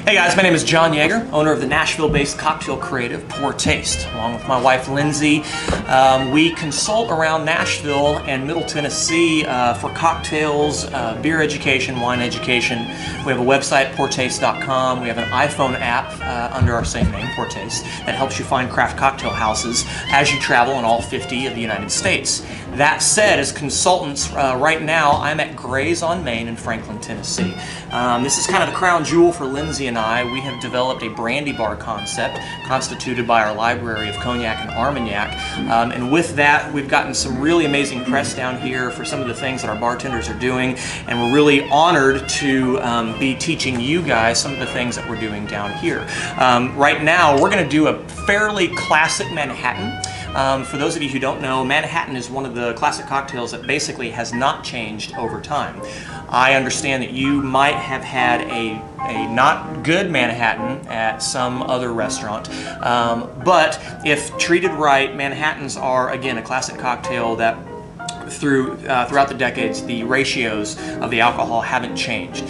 Hey guys, my name is Jon Yeager, owner of the Nashville-based cocktail creative Pour Taste. Along with my wife Lindsay, we consult around Nashville and Middle Tennessee for cocktails, beer education, wine education. We have a website, pourtaste.com. We have an iPhone app under our same name, Pour Taste, that helps you find craft cocktail houses as you travel in all 50 of the United States. That said, as consultants, right now I'm at Gray's on Main in Franklin, Tennessee. This is kind of the crown jewel for Lindsay and I. We have developed a brandy bar concept constituted by our library of cognac and Armagnac. And with that, we've gotten some really amazing press down here for some of the things that our bartenders are doing. And we're really honored to be teaching you guys some of the things that we're doing down here. Right now, we're going to do a fairly classic Manhattan. For those of you who don't know, Manhattan is one of the classic cocktails that basically has not changed over time. I understand that you might have had a not good Manhattan at some other restaurant, but if treated right, Manhattans are, again, a classic cocktail that throughout the decades, the ratios of the alcohol haven't changed.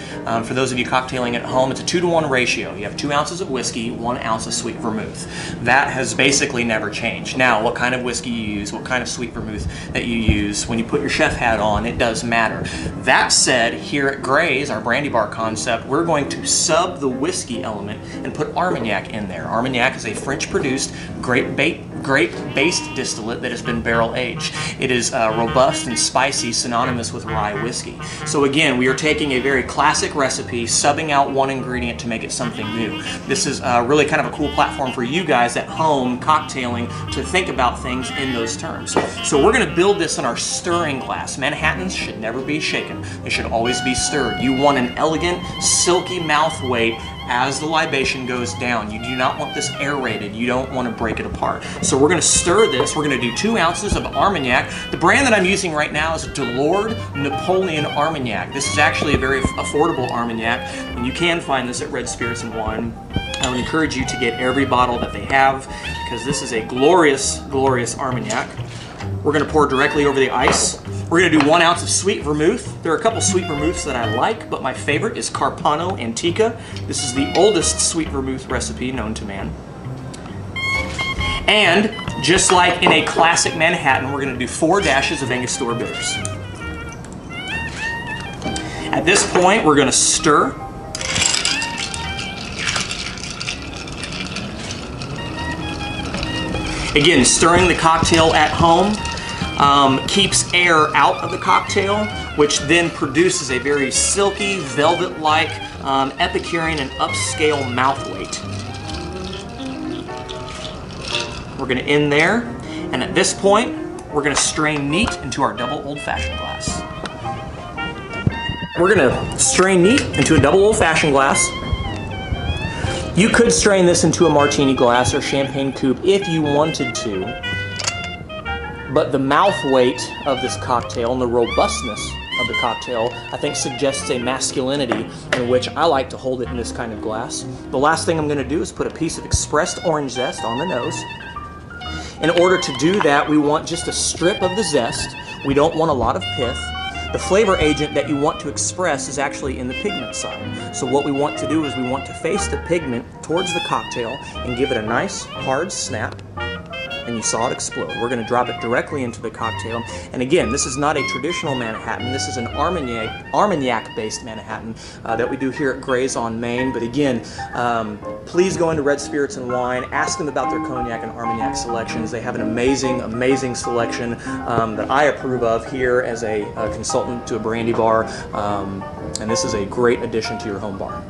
For those of you cocktailing at home, it's a 2-to-1 ratio. You have 2 ounces of whiskey, 1 ounce of sweet vermouth. That has basically never changed. Now, what kind of whiskey you use, what kind of sweet vermouth that you use, when you put your chef hat on, it does matter. That said, here at Gray's, our brandy bar concept, we're going to sub the whiskey element and put Armagnac in there. Armagnac is a French-produced grape-based distillate that has been barrel-aged. It is robust and spicy, synonymous with rye whiskey. So again, we are taking a very classic recipe, subbing out one ingredient to make it something new. This is really kind of a cool platform for you guys at home cocktailing to think about things in those terms. So we're going to build this in our stirring glass. Manhattans should never be shaken. They should always be stirred. You want an elegant, silky mouth weight as the libation goes down. You do not want this aerated. You don't want to break it apart. So we're going to stir this. We're going to do 2 ounces of Armagnac. The brand that I'm using right now is Delord Napoleon Armagnac. This is actually a very affordable Armagnac, and you can find this at Red Spirits and Wine. I would encourage you to get every bottle that they have, because this is a glorious, glorious Armagnac. We're going to pour directly over the ice. We're going to do 1 ounce of sweet vermouth. There are a couple sweet vermouths that I like, but my favorite is Carpano Antica. This is the oldest sweet vermouth recipe known to man. And just like in a classic Manhattan, we're going to do 4 dashes of Angostura bitters. At this point, we're going to stir. Again, stirring the cocktail at home keeps air out of the cocktail, which then produces a very silky, velvet-like, Epicurean and upscale mouth weight. We're going to end there, and at this point, we're going to strain neat into our double old-fashioned glass. We're going to strain neat into a double old-fashioned glass. You could strain this into a martini glass or champagne coupe if you wanted to. But the mouth weight of this cocktail and the robustness of the cocktail, I think, suggests a masculinity in which I like to hold it in this kind of glass. The last thing I'm going to do is put a piece of expressed orange zest on the nose. In order to do that, we want just a strip of the zest. We don't want a lot of pith. The flavor agent that you want to express is actually in the pigment side. So what we want to do is we want to face the pigment towards the cocktail and give it a nice hard snap. And you saw it explode. We're going to drop it directly into the cocktail. And again, this is not a traditional Manhattan. This is an Armagnac-based Manhattan that we do here at Gray's on Main. But again, please go into Red Spirits and Wine. Ask them about their cognac and Armagnac selections. They have an amazing, amazing selection that I approve of here as a consultant to a brandy bar. And this is a great addition to your home bar.